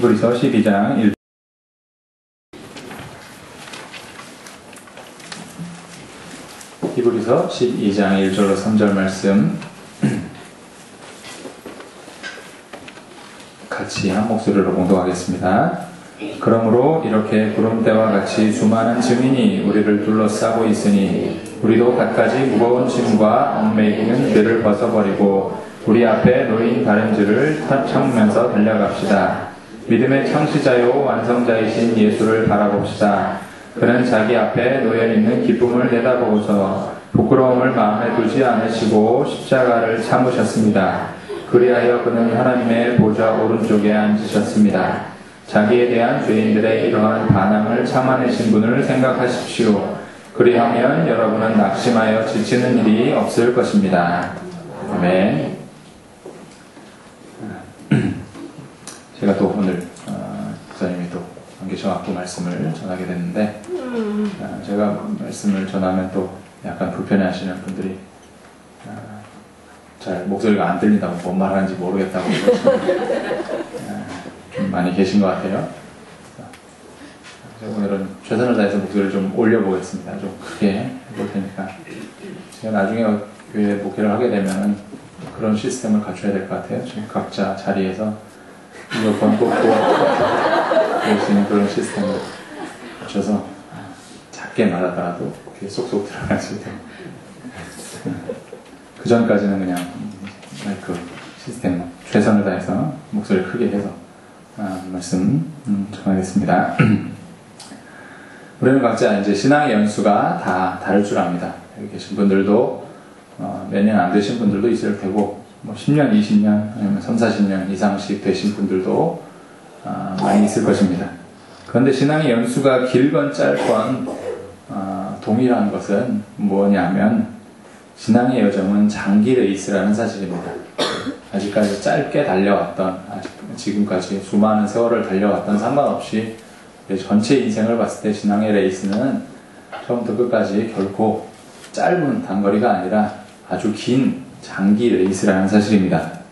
히브리서 12장 1 히브리서 12장 1절로 3절 말씀 같이 한 목소리로 봉독하겠습니다. 그러므로 이렇게 구름대와 같이 수많은 증인이 우리를 둘러싸고 있으니 우리도 갖가지 무거운 짐과 얽매이는 죄를 벗어버리고 우리 앞에 놓인 다름질을 참으면서 달려갑시다. 믿음의 창시자요 완성자이신 예수를 바라봅시다. 그는 자기 앞에 놓여있는 기쁨을 내다보고서 부끄러움을 마음에 두지 않으시고 십자가를 참으셨습니다. 그리하여 그는 하나님의 보좌 오른쪽에 앉으셨습니다. 자기에 대한 죄인들의 이러한 반항을 참아내신 분을 생각하십시오. 그리하면 여러분은 낙심하여 지치는 일이 없을 것입니다. 아멘. 제가 또 오늘 목사님이 또 안 계셔갖고 말씀을 전하게 됐는데 제가 말씀을 전하면 또 약간 불편해하시는 분들이 잘 목소리가 안 들린다고 뭔 말하는지 모르겠다고 좀 많이 계신 것 같아요. 제가 오늘은 최선을 다해서 목소리를 좀 올려보겠습니다. 좀 크게 해볼 테니까 제가 나중에 교회 목회를 하게 되면 그런 시스템을 갖춰야 될 것 같아요. 지금 각자 자리에서 이어폰 꽂고 볼 수 있는 그런 시스템을 갖춰서 작게 말하더라도 귀에 쏙쏙 들어갈 수 있도록 그 전까지는 그냥 마이크 시스템 최선을 다해서 목소리를 크게 해서 말씀 전하겠습니다. 우리는 각자 이제 신앙의 연수가 다 다를 줄 압니다. 여기 계신 분들도 몇 년 안 되신 분들도 있을 테고 뭐 10년, 20년 아니면 3, 40년 이상씩 되신 분들도 많이 있을 것입니다. 그런데 신앙의 연수가 길건 짧건 동일한 것은 뭐냐면 신앙의 여정은 장기 레이스라는 사실입니다. 아직까지 짧게 달려왔던 지금까지 수많은 세월을 달려왔던 상관없이 전체 인생을 봤을 때 신앙의 레이스는 처음부터 끝까지 결코 짧은 단거리가 아니라 아주 긴 장기 레이스라는 사실입니다.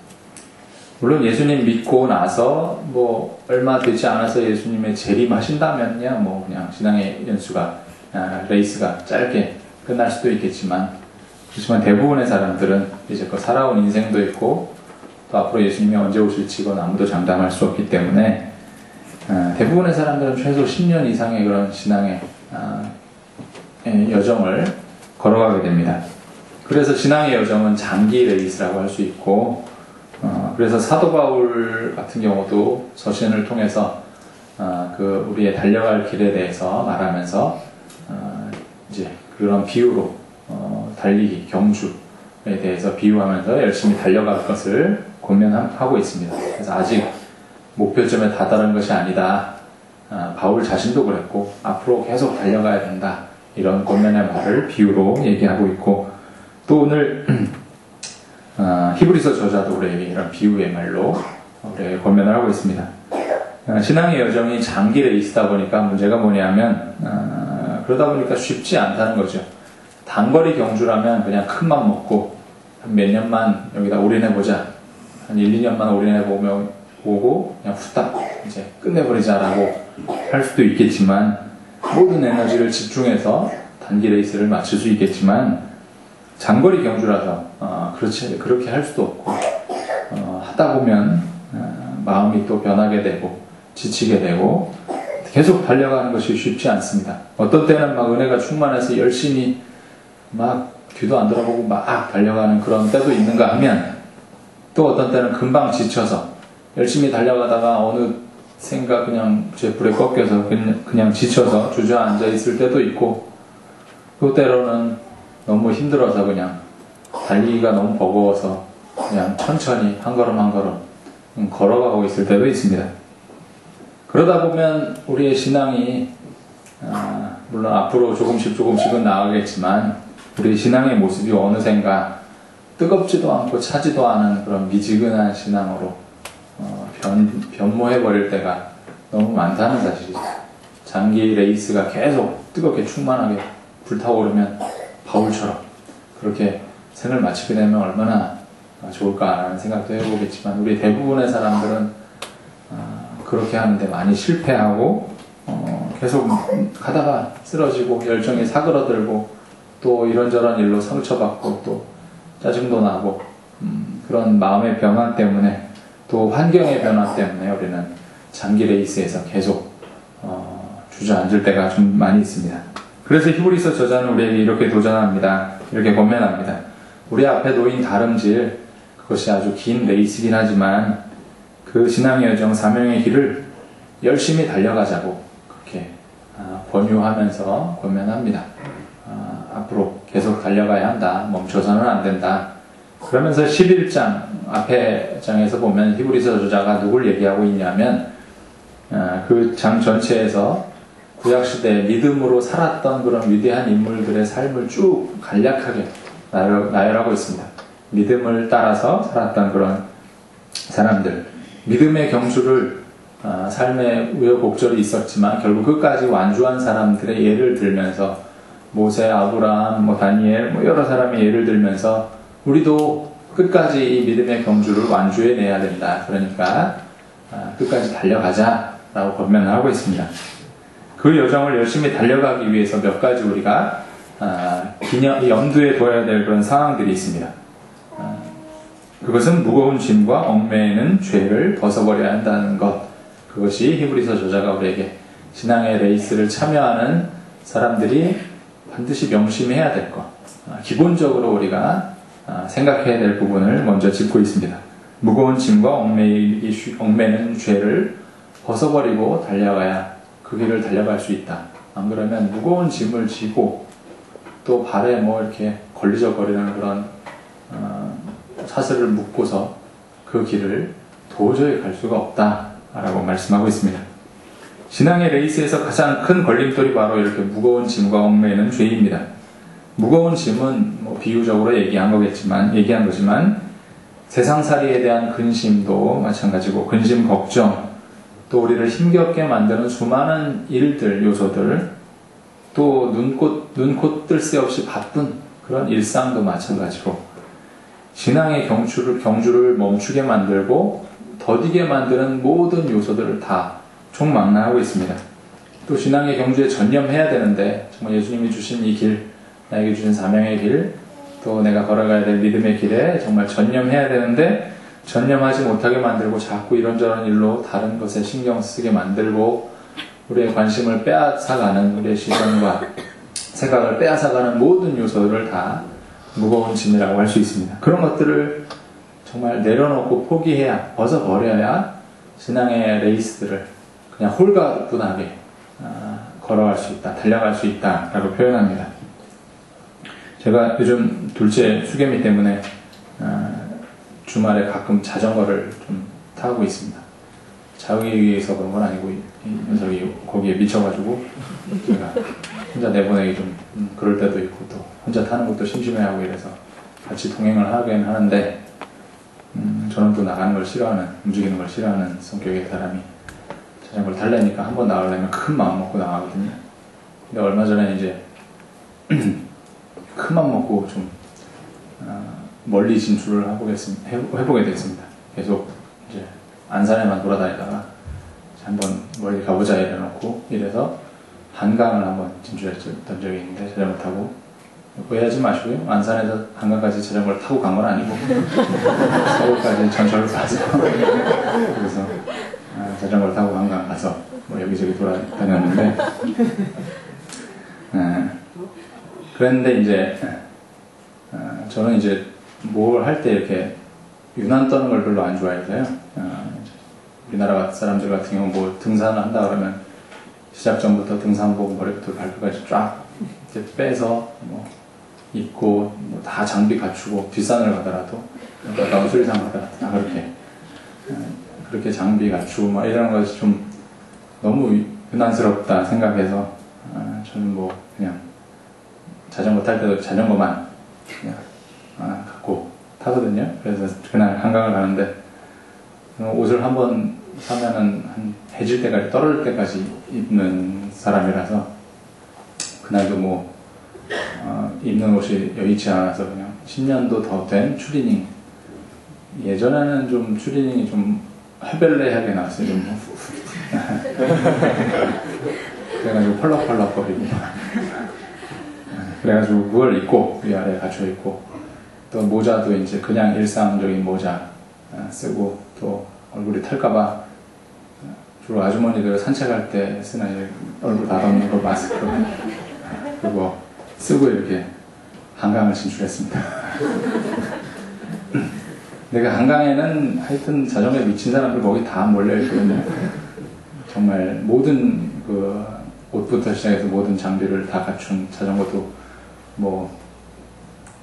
물론 예수님 믿고 나서 뭐 얼마 되지 않아서 예수님의 재림하신다면야 뭐 그냥 신앙의 연수가 레이스가 짧게 끝날 수도 있겠지만 그렇지만 대부분의 사람들은 이제껏 살아온 인생도 있고 또 앞으로 예수님이 언제 오실지 이건 아무도 장담할 수 없기 때문에 대부분의 사람들은 최소 10년 이상의 그런 신앙의 여정을 걸어가게 됩니다. 그래서 신앙의 여정은 장기 레이스라고 할 수 있고 그래서 사도 바울 같은 경우도 서신을 통해서 그 우리의 달려갈 길에 대해서 말하면서 이제 그런 비유로 달리기, 경주에 대해서 비유하면서 열심히 달려갈 것을 권면하고 있습니다. 그래서 아직 목표점에 다다른 것이 아니다. 바울 자신도 그랬고 앞으로 계속 달려가야 된다. 이런 권면의 말을 비유로 얘기하고 있고 또 오늘 히브리서 저자도 우리에게 이런 비유의 말로 우리에게 권면을 하고 있습니다. 신앙의 여정이 장기 레이스다 보니까 문제가 뭐냐면 그러다 보니까 쉽지 않다는 거죠. 단거리 경주라면 그냥 큰맘 먹고 한 몇 년만 여기다 올인해보자. 한 1, 2년만 올인해보고 그냥 후딱 이제 끝내버리자라고 할 수도 있겠지만 모든 에너지를 집중해서 단기 레이스를 마칠 수 있겠지만 장거리 경주라서 그렇게 할 수도 없고 하다 보면 마음이 또 변하게 되고 지치게 되고 계속 달려가는 것이 쉽지 않습니다. 어떤 때는 막 은혜가 충만해서 열심히 막 뒤도 안 돌아보고 막 달려가는 그런 때도 있는가 하면 또 어떤 때는 금방 지쳐서 열심히 달려가다가 어느 생각 그냥 제 불에 꺾여서 그냥 지쳐서 주저앉아 있을 때도 있고 또 때로는 너무 힘들어서 그냥 달리기가 너무 버거워서 그냥 천천히 한 걸음 한 걸음 걸어가고 있을 때도 있습니다. 그러다 보면 우리의 신앙이 물론 앞으로 조금씩은 나아가겠지만 우리의 신앙의 모습이 어느샌가 뜨겁지도 않고 차지도 않은 그런 미지근한 신앙으로 변모해버릴 때가 너무 많다는 사실이죠. 장기 레이스가 계속 뜨겁게 충만하게 불타오르면 바울처럼 그렇게 생을 마치게 되면 얼마나 좋을까라는 생각도 해보겠지만 우리 대부분의 사람들은 그렇게 하는데 많이 실패하고 계속 가다가 쓰러지고 열정이 사그러들고 또 이런저런 일로 상처받고 또 짜증도 나고 그런 마음의 변화 때문에 또 환경의 변화 때문에 우리는 장기 레이스에서 계속 주저앉을 때가 좀 많이 있습니다. 그래서 히브리서 저자는 우리에게 이렇게 도전합니다. 이렇게 권면합니다. 우리 앞에 놓인 다름질, 그것이 아주 긴 레이스긴 하지만 그 신앙의 여정, 사명의 길을 열심히 달려가자고 그렇게 권유하면서 권면합니다. 앞으로 계속 달려가야 한다. 멈춰서는 안 된다. 그러면서 11장 앞에 장에서 보면 히브리서 저자가 누굴 얘기하고 있냐면 그 장 전체에서 구약시대에 믿음으로 살았던 그런 위대한 인물들의 삶을 쭉 간략하게 나열하고 있습니다. 믿음을 따라서 살았던 그런 사람들, 믿음의 경주를 삶의 우여곡절이 있었지만 결국 끝까지 완주한 사람들의 예를 들면서 모세, 아브라함, 다니엘 여러 사람의 예를 들면서 우리도 끝까지 이 믿음의 경주를 완주해내야 된다. 그러니까 끝까지 달려가자라고 권면하고 있습니다. 그 여정을 열심히 달려가기 위해서 몇 가지 우리가 염두에 둬야 될 그런 상황들이 있습니다. 그것은 무거운 짐과 얽매이는 죄를 벗어버려야 한다는 것. 그것이 히브리서 저자가 우리에게 신앙의 레이스를 참여하는 사람들이 반드시 명심해야 될 것. 기본적으로 우리가 생각해야 될 부분을 먼저 짚고 있습니다. 무거운 짐과 얽매이는 죄를 벗어버리고 달려가야 그 길을 달려갈 수 있다. 안 그러면 무거운 짐을 지고 또 발에 이렇게 걸리적거리는 그런 사슬을 묶고서 그 길을 도저히 갈 수가 없다라고 말씀하고 있습니다. 신앙의 레이스에서 가장 큰 걸림돌이 바로 이렇게 무거운 짐과 얽매이는 죄입니다. 무거운 짐은 비유적으로 얘기한 거지만 세상살이에 대한 근심도 마찬가지고 근심, 걱정, 또 우리를 힘겹게 만드는 수많은 일들, 요소들, 또 눈코 뜰 새 없이 바쁜 그런 일상도 마찬가지로 신앙의 경주를 멈추게 만들고 더디게 만드는 모든 요소들을 다 총망라하고 있습니다. 또 신앙의 경주에 전념해야 되는데 정말 예수님이 주신 이 길, 나에게 주신 사명의 길, 또 내가 걸어가야 될 믿음의 길에 정말 전념해야 되는데 전념하지 못하게 만들고 자꾸 이런저런 일로 다른 것에 신경 쓰게 만들고 우리의 관심을 빼앗아가는, 우리의 시선과 생각을 빼앗아가는 모든 요소들을 다 무거운 짐이라고 할 수 있습니다. 그런 것들을 정말 내려놓고 포기해야, 벗어버려야 신앙의 레이스들을 그냥 홀가분하게 걸어갈 수 있다, 달려갈 수 있다라고 표현합니다. 제가 요즘 둘째 수개미 때문에 주말에 가끔 자전거를 좀 타고 있습니다. 자기 위해서 그런 건 아니고 이 녀석이 거기에 미쳐가지고 제가 혼자 내보내기 좀 그럴 때도 있고 또 혼자 타는 것도 심심해하고 이래서 같이 동행을 하긴 하는데 저는 또 나가는 걸 싫어하는, 움직이는 걸 싫어하는 성격의 사람이 자전거를 타려니까 한번 나가려면 큰 마음 먹고 나가거든요. 근데 얼마 전에 이제 큰 마음 먹고 좀 멀리 진출을 해보게 됐습니다. 계속 이제 안산에만 돌아다니다가 한번 멀리 가보자 이래놓고 이래서 한강을 한번 진출했던 적이 있는데 자전거 타고, 오해하지 마시고요. 안산에서 한강까지 자전거를 타고 간 건 아니고 서울까지 전철을 타서 그래서 자전거를 타고 한강 가서 여기저기 돌아다녔는데 그랬는데 이제 저는 이제 뭘 할 때 이렇게 유난 떠는 걸 별로 안 좋아해서요. 우리나라 사람들 같은 경우 등산을 한다 그러면 시작 전부터 등산복 머리부터 발끝까지 쫙 이렇게 빼서 입고 다 장비 갖추고 뒷산을 가더라도 가까운 수리산 가더라도 다 그렇게 장비 갖추고 이런 것이 좀 너무 유난스럽다 생각해서 저는 그냥 자전거 탈 때도 자전거만 그냥 갖고 타거든요. 그래서 그날 한강을 가는데 옷을 한번 사면은 한 해질 때까지, 떨어질 때까지 입는 사람이라서 그날도 입는 옷이 여의치 않아서 그냥 10년도 더 된 추리닝, 예전에는 좀 추리닝이 좀 헤벨레하게 나왔어요. 좀 그래가지고 펄럭펄럭거리고 그래가지고 그걸 입고 위아래 갖춰 입고 또 모자도 이제 그냥 일상적인 모자 쓰고 또 얼굴이 탈까봐 주로 아주머니들 산책할 때 쓰는 얼굴 닫아놓는 거 마스크 그리고 쓰고 이렇게 한강을 진출했습니다. 내가 한강에는 하여튼 자전거에 미친 사람들 거기 다 몰려있거든요. 정말 모든 그 옷부터 시작해서 모든 장비를 다 갖춘 자전거도 뭐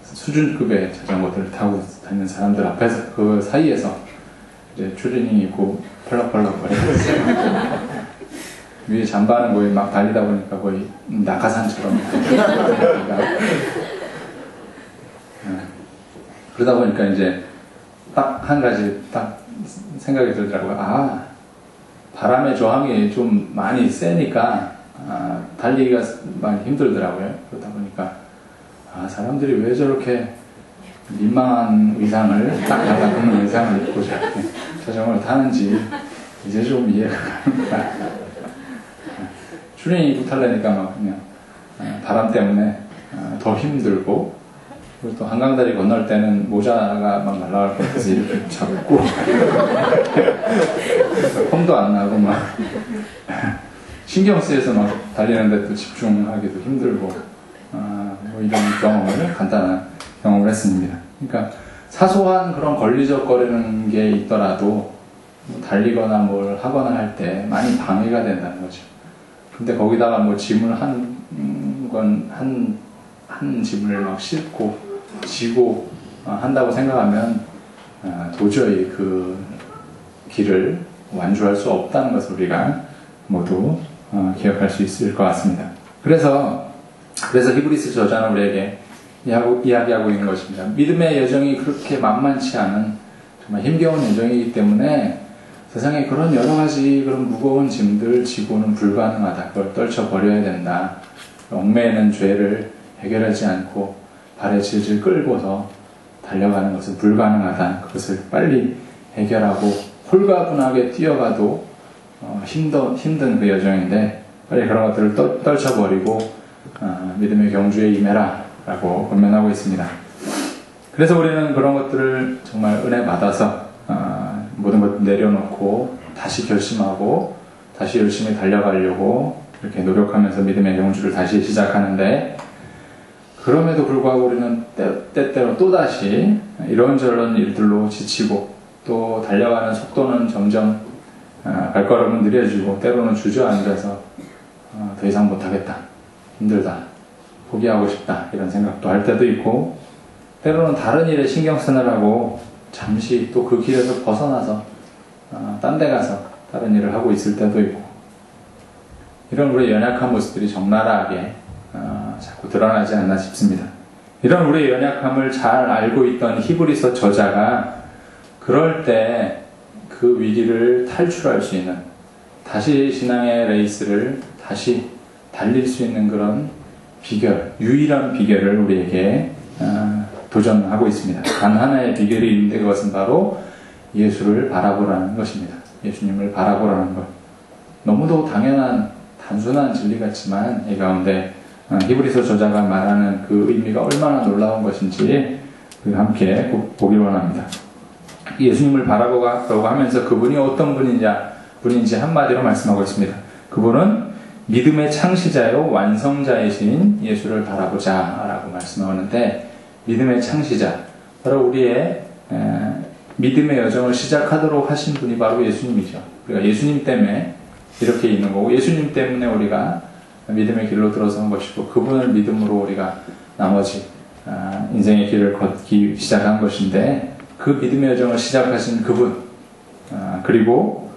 수준급의 자전거들을 타고 다니는 사람들 앞에서 그 사이에서 이제 추리닝 입고 펄럭펄럭 거리고 위에 잠바는 거의 막 달리다 보니까 거의 낙하산처럼 그러다 보니까 이제 딱 한 가지 딱 생각이 들더라고요. 아, 바람의 저항이 좀 많이 세니까 달리기가 많이 힘들더라고요. 그러다 보니까 아, 사람들이 왜 저렇게 민망한 의상을 딱 달라붙는 의상을 입고 저렇게 자전거를 타는지 이제 좀 이해가 갑니다. 추리닝 입고 타려니까 막 그냥 바람 때문에 더 힘들고 그리고 또 한강다리 건널 때는 모자가 막 날아갈 것 같아서 이렇게 잡고 폼도 안 나고 막 신경 쓰여서 막 달리는데 또 집중하기도 힘들고 뭐 이런 경험을 간단한 경험을 했습니다. 그러니까 사소한 그런 걸리적거리는 게 있더라도 뭐 달리거나 뭘 하거나 할 때 많이 방해가 된다는 거죠. 근데 거기다가 뭐 짐을 한 짐을 막 싣고 지고 한다고 생각하면 도저히 그 길을 완주할 수 없다는 것을 우리가 모두 기억할 수 있을 것 같습니다. 그래서 히브리서 저자는 우리에게 이야기하고 있는 것입니다. 믿음의 여정이 그렇게 만만치 않은 정말 힘겨운 여정이기 때문에 세상에 그런 여러 가지 그런 무거운 짐들 지고는 불가능하다. 그걸 떨쳐버려야 된다. 얽매이는 죄를 해결하지 않고 발에 질질 끌고서 달려가는 것은 불가능하다. 그것을 빨리 해결하고 홀가분하게 뛰어가도 힘든 그 여정인데 빨리 그런 것들을 떨쳐버리고 믿음의 경주에 임해라 라고 권면하고 있습니다. 그래서 우리는 그런 것들을 정말 은혜 받아서 모든 것 내려놓고 다시 결심하고 다시 열심히 달려가려고 이렇게 노력하면서 믿음의 경주를 다시 시작하는데 그럼에도 불구하고 우리는 때때로 또다시 이런저런 일들로 지치고 또 달려가는 속도는 점점 발걸음은 느려지고 때로는 주저앉아서 더 이상 못하겠다, 힘들다, 포기하고 싶다 이런 생각도 할 때도 있고 때로는 다른 일에 신경 쓰느라고 잠시 또 그 길에서 벗어나서 딴 데 가서 다른 일을 하고 있을 때도 있고 이런 우리의 연약한 모습들이 적나라하게 자꾸 드러나지 않나 싶습니다. 이런 우리의 연약함을 잘 알고 있던 히브리서 저자가 그럴 때 그 위기를 탈출할 수 있는 다시 신앙의 레이스를 다시 달릴 수 있는 그런 비결, 유일한 비결을 우리에게 도전하고 있습니다. 단 하나의 비결이 있는데 그것은 바로 예수를 바라보라는 것입니다. 예수님을 바라보라는 것. 너무도 당연한 단순한 진리 같지만 이 가운데 히브리서 저자가 말하는 그 의미가 얼마나 놀라운 것인지 함께 보길 원합니다. 예수님을 바라보라고 하면서 그분이 어떤 분인지 한마디로 말씀하고 있습니다. 그분은 믿음의 창시자요 완성자이신 예수를 바라보자 라고 말씀하는데 믿음의 창시자, 바로 우리의 믿음의 여정을 시작하도록 하신 분이 바로 예수님이죠. 우리가 예수님 때문에 이렇게 있는 거고 예수님 때문에 우리가 믿음의 길로 들어선 것이고 그분을 믿음으로 우리가 나머지 인생의 길을 걷기 시작한 것인데 그 믿음의 여정을 시작하신 그분 그리고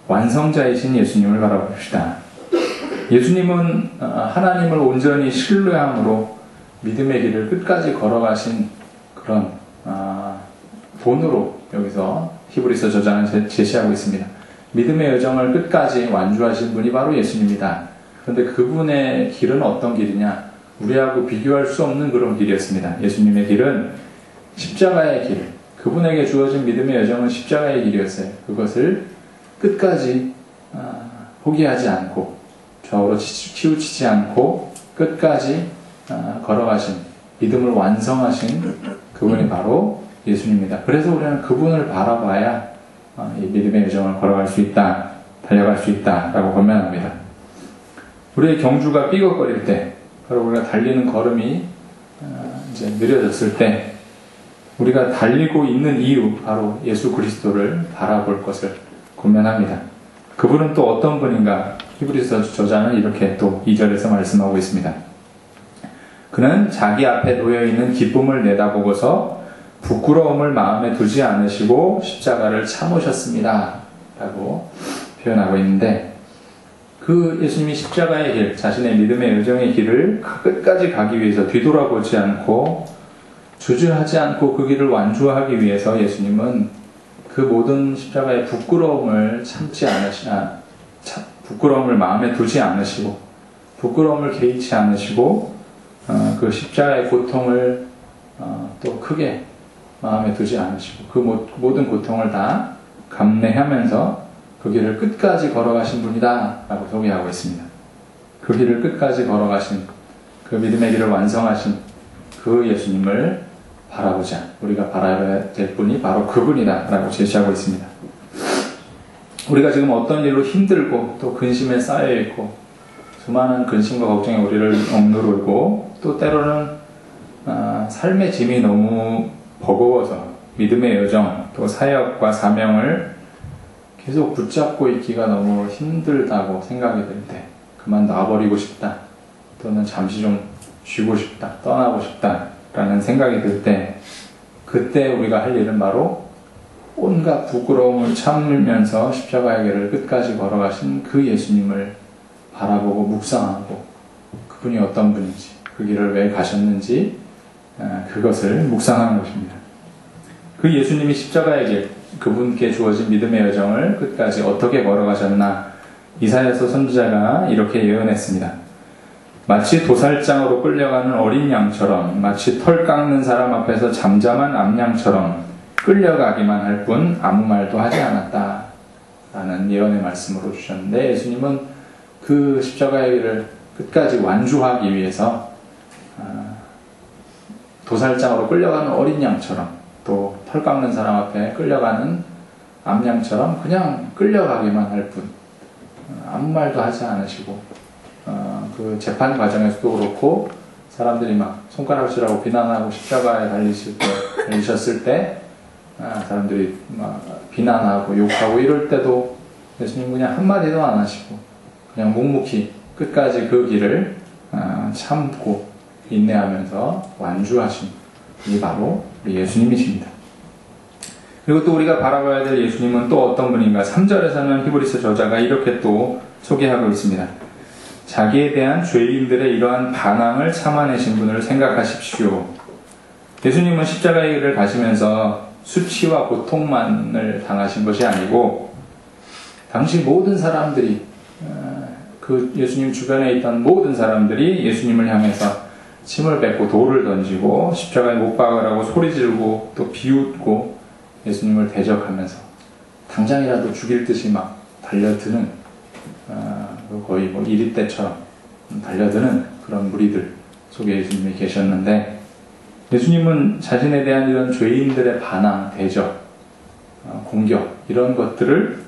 완성자이신 예수님을 바라봅시다. 예수님은 하나님을 온전히 신뢰함으로 믿음의 길을 끝까지 걸어가신 그런 본으로 여기서 히브리서 저자는 제시하고 있습니다. 믿음의 여정을 끝까지 완주하신 분이 바로 예수님이다. 그런데 그분의 길은 어떤 길이냐? 우리하고 비교할 수 없는 그런 길이었습니다. 예수님의 길은 십자가의 길, 그분에게 주어진 믿음의 여정은 십자가의 길이었어요. 그것을 끝까지 포기하지 않고 좌우로 치우치지 않고 끝까지 걸어가신, 믿음을 완성하신 그분이 바로 예수님입니다. 그래서 우리는 그분을 바라봐야 이 믿음의 여정을 걸어갈 수 있다, 달려갈 수 있다라고 권면합니다. 우리의 경주가 삐걱거릴 때, 바로 우리가 달리는 걸음이 이제 느려졌을 때, 우리가 달리고 있는 이유, 바로 예수 그리스도를 바라볼 것을 권면합니다. 그분은 또 어떤 분인가? 히브리서 저자는 이렇게 또 2절에서 말씀하고 있습니다. 그는 자기 앞에 놓여있는 기쁨을 내다보고서 부끄러움을 마음에 두지 않으시고 십자가를 참으셨습니다. 라고 표현하고 있는데, 그 예수님이 십자가의 길, 자신의 믿음의 여정의 길을 끝까지 가기 위해서 뒤돌아보지 않고 주저하지 않고 그 길을 완주하기 위해서 예수님은 그 모든 십자가의 부끄러움을 부끄러움을 마음에 두지 않으시고, 부끄러움을 개의치 않으시고, 그 십자가의 고통을 또 크게 마음에 두지 않으시고, 그 모든 고통을 다 감내하면서 그 길을 끝까지 걸어가신 분이다 라고 소개하고 있습니다. 그 길을 끝까지 걸어가신, 그 믿음의 길을 완성하신 그 예수님을 바라보자. 우리가 바라봐야 될 분이 바로 그분이다 라고 제시하고 있습니다. 우리가 지금 어떤 일로 힘들고 또 근심에 쌓여있고 수많은 근심과 걱정이 우리를 억누르고, 또 때로는 삶의 짐이 너무 버거워서 믿음의 여정, 또 사역과 사명을 계속 붙잡고 있기가 너무 힘들다고 생각이 들 때, 그만 놔버리고 싶다, 또는 잠시 좀 쉬고 싶다, 떠나고 싶다 라는 생각이 들 때, 그때 우리가 할 일은 바로 온갖 부끄러움을 참으면서 십자가의 길을 끝까지 걸어가신 그 예수님을 바라보고 묵상하고, 그분이 어떤 분인지, 그 길을 왜 가셨는지 그것을 묵상하는 것입니다. 그 예수님이 십자가의 길, 그분께 주어진 믿음의 여정을 끝까지 어떻게 걸어가셨나, 이사야서 선지자가 이렇게 예언했습니다. 마치 도살장으로 끌려가는 어린 양처럼, 마치 털 깎는 사람 앞에서 잠잠한 암양처럼 끌려가기만 할 뿐 아무 말도 하지 않았다 라는 예언의 말씀으로 주셨는데, 예수님은 그 십자가의 길을 끝까지 완주하기 위해서 도살장으로 끌려가는 어린 양처럼, 또 털 깎는 사람 앞에 끌려가는 암양처럼 그냥 끌려가기만 할 뿐 아무 말도 하지 않으시고, 그 재판 과정에서도 그렇고 사람들이 막 손가락질하고 비난하고 십자가에 달리셨을 때 사람들이 막 비난하고 욕하고 이럴 때도 예수님 그냥 한마디도 안 하시고 그냥 묵묵히 끝까지 그 길을 참고 인내하면서 완주하신 분이 바로 우리 예수님이십니다. 그리고 또 우리가 바라봐야 될 예수님은 또 어떤 분인가? 3절에서는 히브리서 저자가 이렇게 또 소개하고 있습니다. 자기에 대한 죄인들의 이러한 반항을 참아내신 분을 생각하십시오. 예수님은 십자가의 길을 가시면서 수치와 고통만을 당하신 것이 아니고, 당시 모든 사람들이, 그 예수님 주변에 있던 모든 사람들이 예수님을 향해서 침을 뱉고 돌을 던지고 십자가에 못 박으라고 소리 지르고 또 비웃고 예수님을 대적하면서 당장이라도 죽일 듯이 막 달려드는, 거의 뭐 이리떼처럼 달려드는 그런 무리들 속에 예수님이 계셨는데, 예수님은 자신에 대한 이런 죄인들의 반항, 대적, 공격 이런 것들을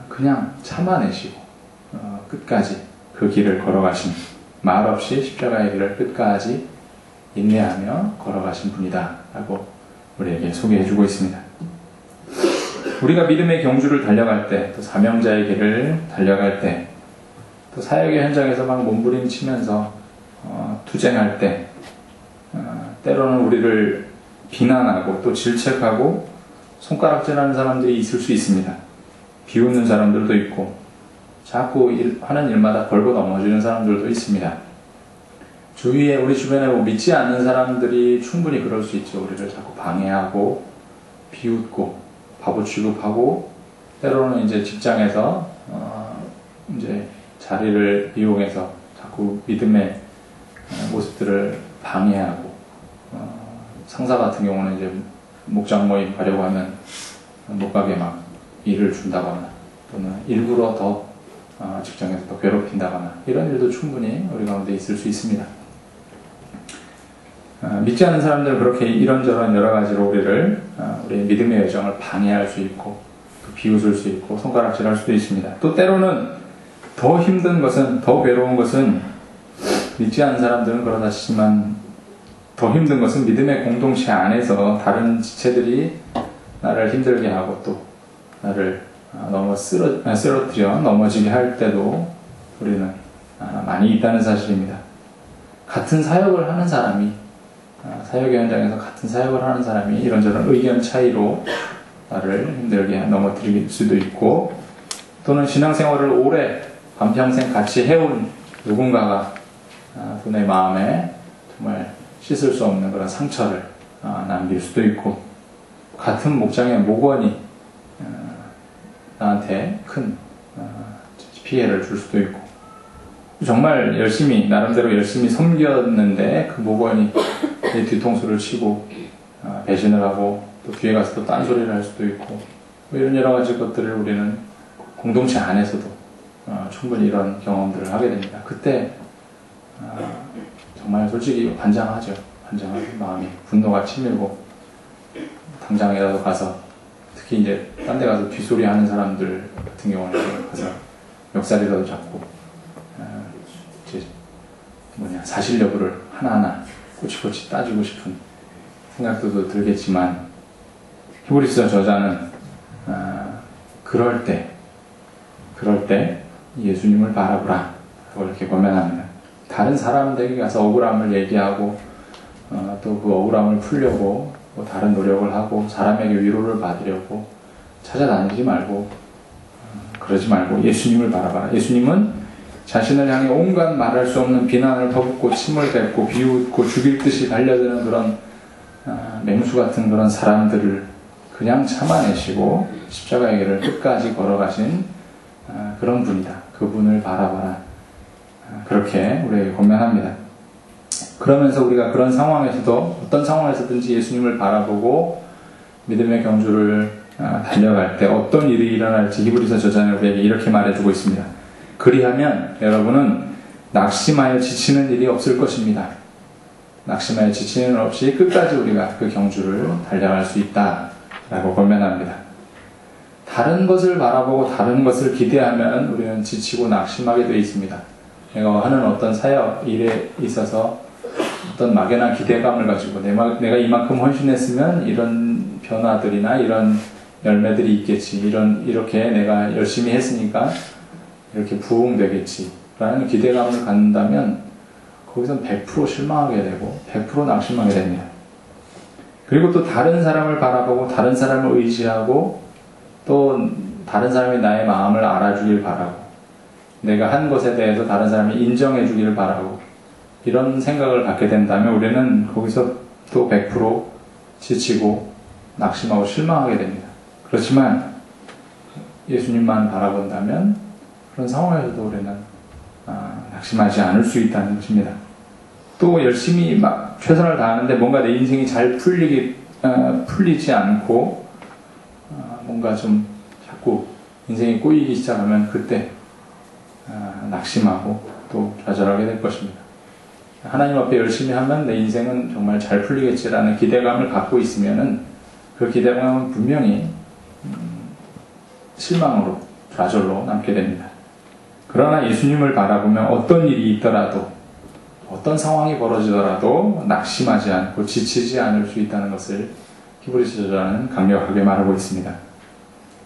그냥 참아내시고 끝까지 그 길을 걸어가신, 말없이 십자가의 길을 끝까지 인내하며 걸어가신 분이다 라고 우리에게 소개해주고 있습니다. 우리가 믿음의 경주를 달려갈 때, 또 사명자의 길을 달려갈 때, 또 사역의 현장에서 막 몸부림치면서 투쟁할 때, 때로는 우리를 비난하고 또 질책하고 손가락질하는 사람들이 있을 수 있습니다. 비웃는 사람들도 있고 자꾸 하는 일마다 걸고 넘어지는 사람들도 있습니다. 주위에, 우리 주변에 믿지 않는 사람들이 충분히 그럴 수 있죠. 우리를 자꾸 방해하고 비웃고 바보 취급하고, 때로는 이제 직장에서 이제 자리를 이용해서 자꾸 믿음의 모습들을 방해하고, 상사 같은 경우는 이제 목장 모임 가려고 하면 못 가게 막 일을 준다거나, 또는 일부러 더 직장에서 또 괴롭힌다거나 이런 일도 충분히 우리 가운데 있을 수 있습니다. 믿지 않는 사람들은 그렇게 이런저런 여러 가지로 우리의 믿음의 여정을 방해할 수 있고 또 비웃을 수 있고 손가락질할 수도 있습니다. 또 때로는 더 힘든 것은, 더 괴로운 것은 믿지 않는 사람들은 그러다 치지만 더 힘든 것은 믿음의 공동체 안에서 다른 지체들이 나를 힘들게 하고 또 나를 쓰러뜨려 넘어지게 할 때도 우리는 많이 있다는 사실입니다. 같은 사역을 하는 사람이, 사역의 현장에서 같은 사역을 하는 사람이 이런저런 의견 차이로 나를 힘들게 넘어뜨릴 수도 있고, 또는 신앙생활을 오래 반평생 같이 해온 누군가가 그의 마음에 정말 씻을 수 없는 그런 상처를 남길 수도 있고, 같은 목장의 목원이 나한테 큰 피해를 줄 수도 있고, 정말 열심히 나름대로 열심히 섬겼는데 그 목원이 내 뒤통수를 치고 배신을 하고 또 뒤에 가서 또 딴소리를 할 수도 있고, 이런 여러 가지 것들을 우리는 공동체 안에서도 충분히 이런 경험들을 하게 됩니다. 그때 정말 솔직히 반장하죠. 반장하고 마음이 분노가 치밀고, 당장이라도 가서, 특히 이제 딴 데 가서 뒷소리 하는 사람들 같은 경우는 가서 멱살이라도 잡고 사실 여부를 하나하나 꼬치꼬치 따지고 싶은 생각도 들겠지만, 히브리서 저자는 그럴 때 예수님을 바라보라 라고 이렇게 권면합니다. 다른 사람들에게 가서 억울함을 얘기하고 또 그 억울함을 풀려고 뭐 다른 노력을 하고 사람에게 위로를 받으려고 찾아다니지 말고 그러지 말고 예수님을 바라봐라. 예수님은 자신을 향해 온갖 말할 수 없는 비난을 퍼붓고 침을 뱉고 비웃고 죽일 듯이 달려드는 그런 맹수 같은 그런 사람들을 그냥 참아내시고 십자가의 길을 끝까지 걸어가신 그런 분이다. 그분을 바라봐라. 그렇게 우리에게 권면합니다. 그러면서 우리가 그런 상황에서도 어떤 상황에서든지 예수님을 바라보고 믿음의 경주를 달려갈 때 어떤 일이 일어날지 히브리서 저자는 우리에게 이렇게 말해주고 있습니다. 그리하면 여러분은 낙심하여 지치는 일이 없을 것입니다. 낙심하여 지치는 일 없이 끝까지 우리가 그 경주를 달려갈 수 있다라고 권면합니다. 다른 것을 바라보고 다른 것을 기대하면 우리는 지치고 낙심하게 되어 있습니다. 내가 하는 어떤 사역 일에 있어서 어떤 막연한 기대감을 가지고 내가 이만큼 헌신했으면 이런 변화들이나 이런 열매들이 있겠지, 이렇게 내가 열심히 했으니까 이렇게 부흥되겠지 라는 기대감을 갖는다면 거기선 100% 실망하게 되고 100% 낙심하게 됩니다. 그리고 또 다른 사람을 바라보고 다른 사람을 의지하고 또 다른 사람이 나의 마음을 알아주길 바라고 내가 한 것에 대해서 다른 사람이 인정해 주기를 바라고 이런 생각을 갖게 된다면 우리는 거기서 또 100% 지치고 낙심하고 실망하게 됩니다. 그렇지만 예수님만 바라본다면 그런 상황에서도 우리는 낙심하지 않을 수 있다는 것입니다. 또 열심히 막 최선을 다하는데 뭔가 내 인생이 잘 풀리지 않고 뭔가 좀 자꾸 인생이 꼬이기 시작하면 그때 낙심하고 또 좌절하게 될 것입니다. 하나님 앞에 열심히 하면 내 인생은 정말 잘 풀리겠지라는 기대감을 갖고 있으면은 그 기대감은 분명히 실망으로 좌절로 남게 됩니다. 그러나 예수님을 바라보면 어떤 일이 있더라도 어떤 상황이 벌어지더라도 낙심하지 않고 지치지 않을 수 있다는 것을 히브리서 저자는 강력하게 말하고 있습니다.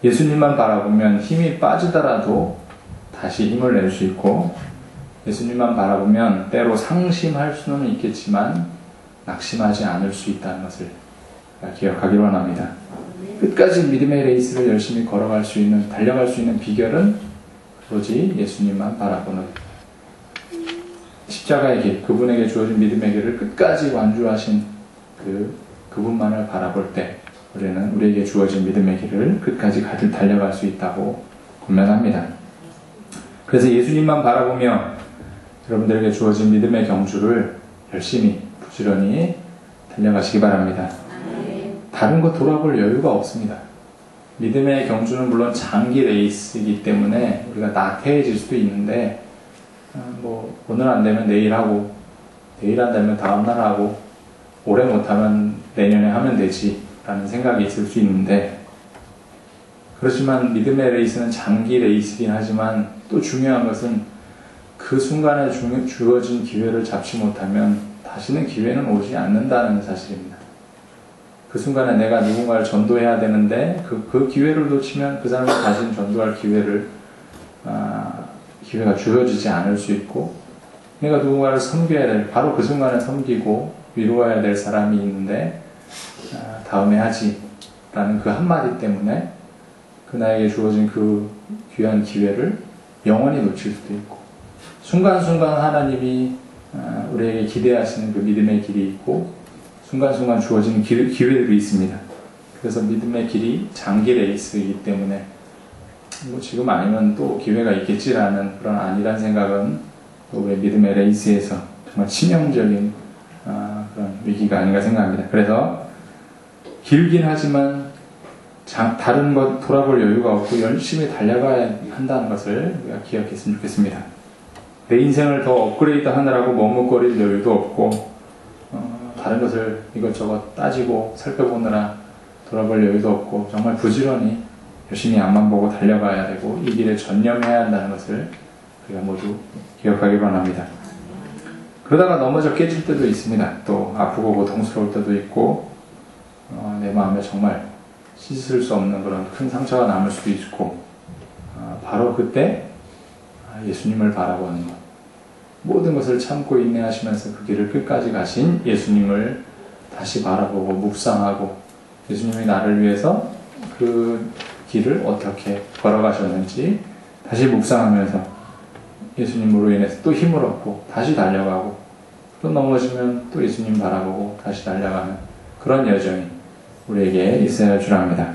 예수님만 바라보면 힘이 빠지더라도 다시 힘을 낼 수 있고 예수님만 바라보면 때로 상심할 수는 있겠지만 낙심하지 않을 수 있다는 것을 기억하기로 합니다. 끝까지 믿음의 레이스를 열심히 달려갈 수 있는 비결은 오로지 예수님만 바라보는 십자가의 길, 그분에게 주어진 믿음의 길을 끝까지 완주하신 그분만을 바라볼 때 우리에게 주어진 믿음의 길을 끝까지 달려갈 수 있다고 권면합니다. 그래서 예수님만 바라보며 여러분들에게 주어진 믿음의 경주를 열심히 부지런히 달려가시기 바랍니다. 다른 거 돌아볼 여유가 없습니다. 믿음의 경주는 물론 장기 레이스이기 때문에 우리가 나태해질 수도 있는데 뭐 오늘 안 되면 내일 하고 내일 안 되면 다음날 하고 올해 못하면 내년에 하면 되지 라는 생각이 있을 수 있는데, 그렇지만 믿음의 레이스는 장기 레이스이긴 하지만 또 중요한 것은 그 순간에 주어진 기회를 잡지 못하면 다시는 기회는 오지 않는다는 사실입니다. 그 순간에 내가 누군가를 전도해야 되는데 그 기회를 놓치면 그 사람이 다시는 전도할 기회가 주어지지 않을 수 있고, 내가 누군가를 섬겨야 될, 바로 그 순간에 섬기고 위로해야 될 사람이 있는데 다음에 하지 라는 그 한마디 때문에 그 나에게 주어진 그 귀한 기회를 영원히 놓칠 수도 있고, 순간순간 하나님이 우리에게 기대하시는 그 믿음의 길이 있고 순간순간 주어지는 기회들이 있습니다. 그래서 믿음의 길이 장기 레이스이기 때문에 뭐 지금 아니면 또 기회가 있겠지라는 그런 아니란 생각은 또 우리의 믿음의 레이스에서 정말 치명적인 그런 위기가 아닌가 생각합니다. 그래서 길긴 하지만 다른 것 돌아볼 여유가 없고 열심히 달려가야 한다는 것을 우리가 기억했으면 좋겠습니다. 내 인생을 더 업그레이드 하느라고 머뭇거릴 여유도 없고 다른 것을 이것저것 따지고 살펴보느라 돌아볼 여유도 없고 정말 부지런히 열심히 앞만 보고 달려가야 되고 이 길에 전념해야 한다는 것을 우리가 모두 기억하기 바랍니다. 그러다가 넘어져 깨질 때도 있습니다. 또 아프고 고통스러울 때도 있고 내 마음에 정말 씻을 수 없는 그런 큰 상처가 남을 수도 있고 바로 그때 예수님을 바라보는 것, 모든 것을 참고 인내하시면서 그 길을 끝까지 가신 예수님을 다시 바라보고 묵상하고 예수님이 나를 위해서 그 길을 어떻게 걸어가셨는지 다시 묵상하면서 예수님으로 인해서 또 힘을 얻고 다시 달려가고 또 넘어지면 또 예수님 바라보고 다시 달려가는 그런 여정이 우리에게 있어야 할 줄 압니다.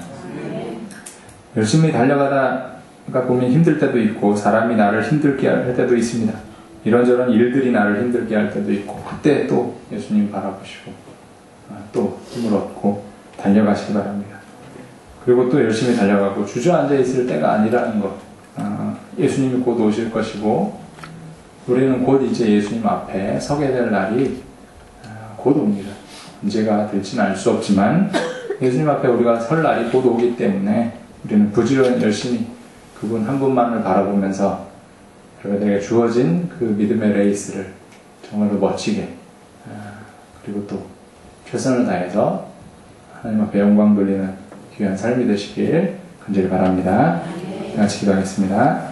열심히 달려가다가 보면 힘들 때도 있고 사람이 나를 힘들게 할 때도 있습니다. 이런저런 일들이 나를 힘들게 할 때도 있고 그때 또 예수님 바라보시고 또 힘을 얻고 달려가시기 바랍니다. 그리고 또 열심히 달려가고 주저앉아 있을 때가 아니라는 것, 예수님이 곧 오실 것이고 우리는 곧 이제 예수님 앞에 서게 될 날이 곧 옵니다. 언제가 될지는 알 수 없지만 예수님 앞에 우리가 설 날이 곧 오기 때문에 우리는 부지런히 열심히 그분 한 분만을 바라보면서 여러분에게 주어진 그 믿음의 레이스를 정말로 멋지게 그리고 또 최선을 다해서 하나님 앞에 영광 돌리는 귀한 삶이 되시길 간절히 바랍니다. 같이 기도하겠습니다.